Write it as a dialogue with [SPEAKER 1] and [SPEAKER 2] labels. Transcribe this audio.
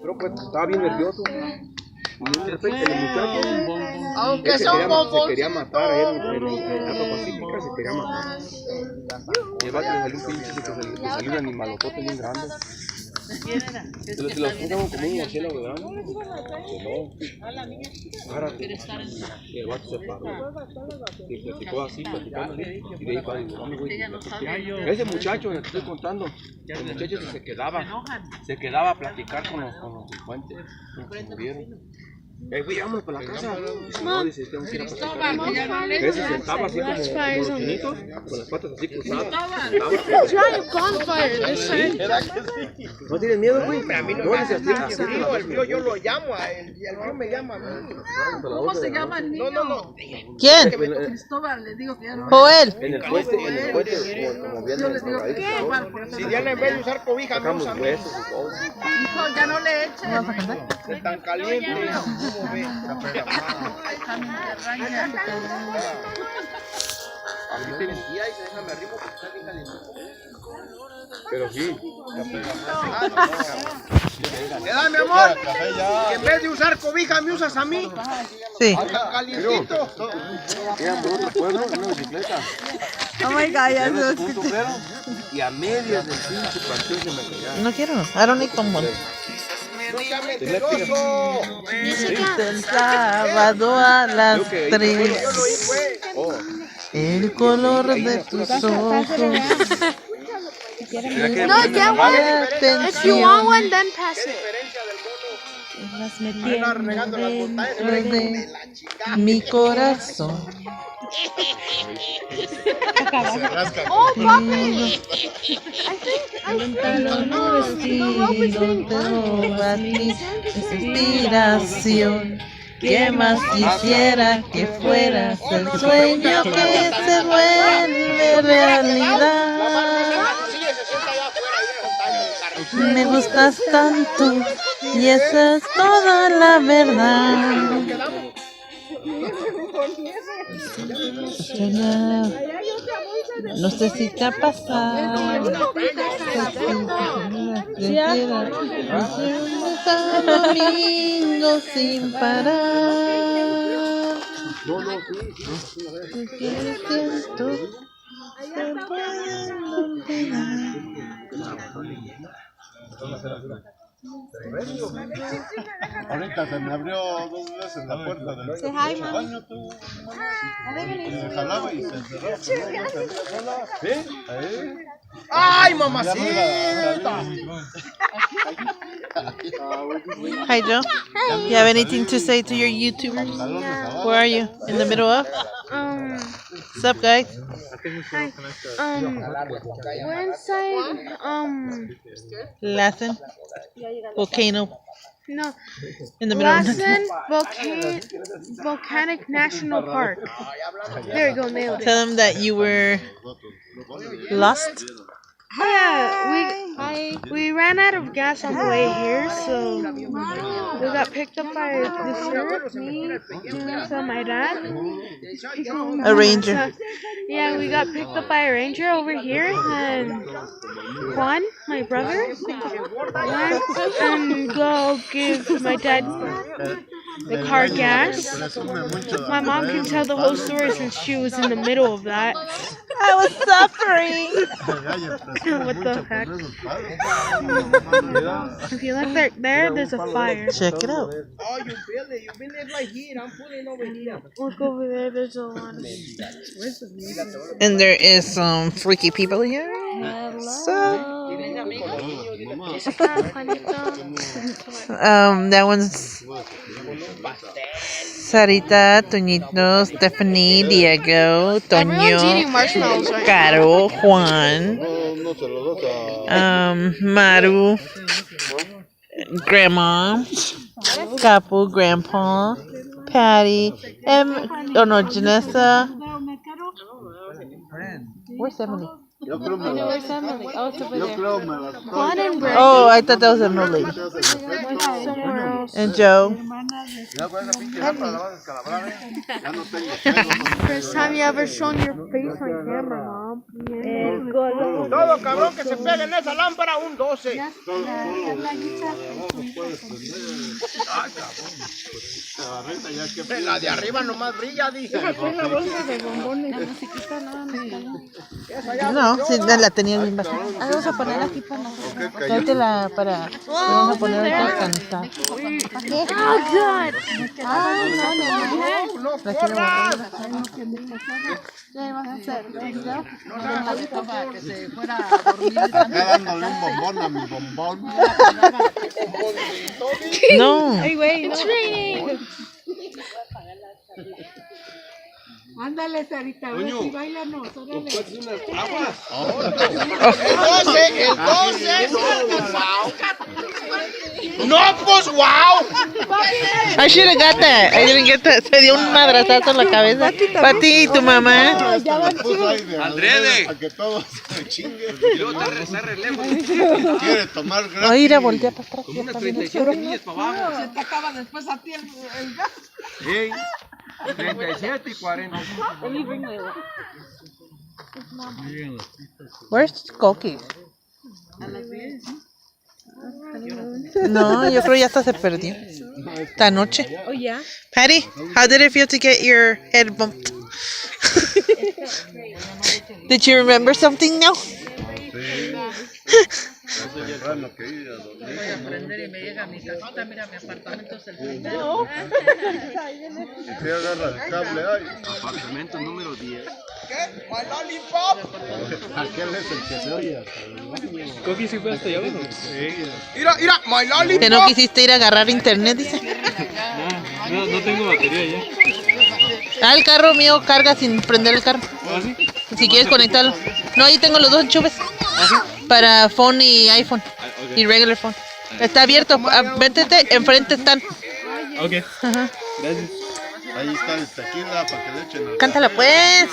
[SPEAKER 1] Pero pues estaba bien nervioso. Y de repente el muchacho
[SPEAKER 2] Aunque
[SPEAKER 1] se
[SPEAKER 2] son
[SPEAKER 1] quería matar ahí en Alta Pacífica, se quería matar. Y el vato le salió un pinche, le salió un animalotote bien grande. Se los pusieron como un murciélago grande. Párate. Y el vato se paró. Y platicó así, platicando así. Y de ahí para ayudarme, güey. Ese muchacho, le estoy contando, el muchacho se quedaba a platicar con los delincuentes. Se murieron. Güey, vámonos para la casa. No, dice, tengo que ir a platicar. Él se sentaba así como los chinitos, con las patas así cruzadas. ¿No tienes miedo, güey?
[SPEAKER 2] A mí no me hace nada frío, el frío yo lo llamo a él y el frío me llama a mí.
[SPEAKER 3] ¿Cómo se llama el niño?
[SPEAKER 2] No.
[SPEAKER 4] ¿Quién?
[SPEAKER 3] Cristóbal, le digo que ya no.
[SPEAKER 4] Joel.
[SPEAKER 1] En el puente, como viendo el
[SPEAKER 2] Si Diana en vez de usar cobija me usa a mí.
[SPEAKER 1] huesos y todo.
[SPEAKER 3] Hijo, ya no le eches.
[SPEAKER 2] De tan caliente, ¿cómo ve?
[SPEAKER 1] Aquí te mentía y se déjame arriba porque está bien caliente. Pero sí.
[SPEAKER 2] ¿Verdad, mi amor? Que en vez de usar cobija me usas a mí.
[SPEAKER 4] Sí.
[SPEAKER 2] Tan calientito.
[SPEAKER 1] Eran por otro pueblo en una bicicleta.
[SPEAKER 4] Oh my God, ya
[SPEAKER 1] En
[SPEAKER 4] no.
[SPEAKER 1] un sombrero y a medias del pinche partido se me caía.
[SPEAKER 4] No quiero. I don't need someone.
[SPEAKER 2] No sea mentiroso.
[SPEAKER 4] El sábado a las 3.
[SPEAKER 1] Oh.
[SPEAKER 4] El color de tus ojos.
[SPEAKER 5] No, get one. If you want one, then pass it.
[SPEAKER 4] Las
[SPEAKER 2] Regando las montañas
[SPEAKER 4] de mi corazón.
[SPEAKER 5] Oh, papi.
[SPEAKER 4] Inspiración. ¿Qué más quisiera que fueras el sueño que se vuelve realidad? Me gustas tanto y esa es toda la verdad. No sé si te ha pasado. Domingo sin parar. Siento.
[SPEAKER 6] Ahorita se me abrió 2 veces la puerta del baño, tú, y jalaba y se cerraba. ¿Sí?
[SPEAKER 2] ¡Ay, mamacita!
[SPEAKER 4] Hi, Joe. You have anything to say to your YouTubers? Where are you? In the middle of? What's up, guys?
[SPEAKER 5] We're inside,
[SPEAKER 4] Lassen Volcano.
[SPEAKER 5] no,
[SPEAKER 4] In the middle of
[SPEAKER 5] Lassen Volcanic National Park. There you go, nailed it.
[SPEAKER 4] Tell them that you were lost.
[SPEAKER 5] Yeah, we ran out of gas on the way here, so we got picked up by the sheriff, me, so my dad.
[SPEAKER 4] A ranger.
[SPEAKER 5] Yeah, we got picked up by a ranger over here, and Juan, my brother, went and go give my dad the car gas. My mom can tell the whole story since she was in the middle of that.
[SPEAKER 4] I was suffering.
[SPEAKER 5] What the heck? If you look there's a fire.
[SPEAKER 4] Check it out.
[SPEAKER 2] Oh, you build it. You build it right here. I'm putting over here.
[SPEAKER 5] Look over there, there's a lot of...
[SPEAKER 4] And there is some freaky people here. So, that one's Sarita, Toñito, Stephanie, Diego,
[SPEAKER 5] Everyone's eating
[SPEAKER 4] Toño,
[SPEAKER 5] marshmallows right now.
[SPEAKER 4] Caro, Juan, Maru, Grandma, Capo, Grandpa, Patty, Janessa. Where's Emily?
[SPEAKER 6] Yo creo me
[SPEAKER 5] I know
[SPEAKER 6] la...
[SPEAKER 5] where's Emily. Oh, it's over
[SPEAKER 6] Yo
[SPEAKER 5] there.
[SPEAKER 6] creo me la estoy...
[SPEAKER 5] Juan and Brandon.
[SPEAKER 4] Oh, I thought that was an old lady.
[SPEAKER 5] Somewhere else.
[SPEAKER 4] And Joe.
[SPEAKER 6] Ya con esa pinche lámpara la vas a descalabrar, ¿eh? Ya no tengo pelos.
[SPEAKER 5] First time you ever shown your face on camera, Mom.
[SPEAKER 2] Todo cabrón que se pegue en esa lámpara, un 12. La de arriba nomás brilla, dice.
[SPEAKER 4] No, sí, la tenía bien bajita. Ah, vamos a poner aquí para nosotros. Tráetela para... Vamos a poner ahorita cuando está.
[SPEAKER 5] Oh, God.
[SPEAKER 4] La quiero guardar.
[SPEAKER 3] Para que se fuera a dormir.
[SPEAKER 6] Acá dándole un bombón a mi bombón.
[SPEAKER 4] No.
[SPEAKER 5] It's raining.
[SPEAKER 3] Ándale, Sarita, a ver si bailanos, órale.
[SPEAKER 2] El 12. No, pues wow.
[SPEAKER 4] I should have got that. I didn't get that. Se dio un madrazazo en la cabeza. Para ti y tu mamá.
[SPEAKER 1] Adrede.
[SPEAKER 6] Para que todos se chinguen.
[SPEAKER 1] Y luego está re lejos.
[SPEAKER 6] Quiere tomar gratis.
[SPEAKER 4] Oye, ir a voltear para atrás.
[SPEAKER 1] Como unas 37 millas para abajo.
[SPEAKER 3] Se te acaba después a ti el gas.
[SPEAKER 1] Ey, 37 y 40.
[SPEAKER 4] Where's Coqui?
[SPEAKER 3] A las 10.
[SPEAKER 4] No, yo creo ya hasta se perdió. Esta noche.
[SPEAKER 5] Oh, yeah.
[SPEAKER 4] Patty, how did it feel to get your head bumped? Did you remember something now?
[SPEAKER 6] Temprano que ir a dormir.
[SPEAKER 3] Voy a aprender y me llega a mi casita. Mira, mi apartamento es el primero.
[SPEAKER 6] Si agarra el cable, ay.
[SPEAKER 1] Apartamento número 10.
[SPEAKER 2] ¿Qué? My lollipop.
[SPEAKER 6] Aquel es el que se oye hasta el baño.
[SPEAKER 1] ¿Coqui sí fue hasta allá abajo?
[SPEAKER 2] Mira, my lollipop.
[SPEAKER 4] Que no quisiste ir a agarrar internet, dice.
[SPEAKER 1] No tengo batería ya.
[SPEAKER 4] Ah, el carro mío carga sin prender el carro.
[SPEAKER 1] ¿Ah, sí?
[SPEAKER 4] Si quieres conectarlo. No, ahí tengo los dos enchufes. Para phone y iPhone. Y regular phone. Está abierto. Métete, enfrente están.
[SPEAKER 1] Ok.
[SPEAKER 4] Ajá.
[SPEAKER 1] Gracias.
[SPEAKER 6] Ahí está el tequila para que le echen al
[SPEAKER 4] Cántala pues.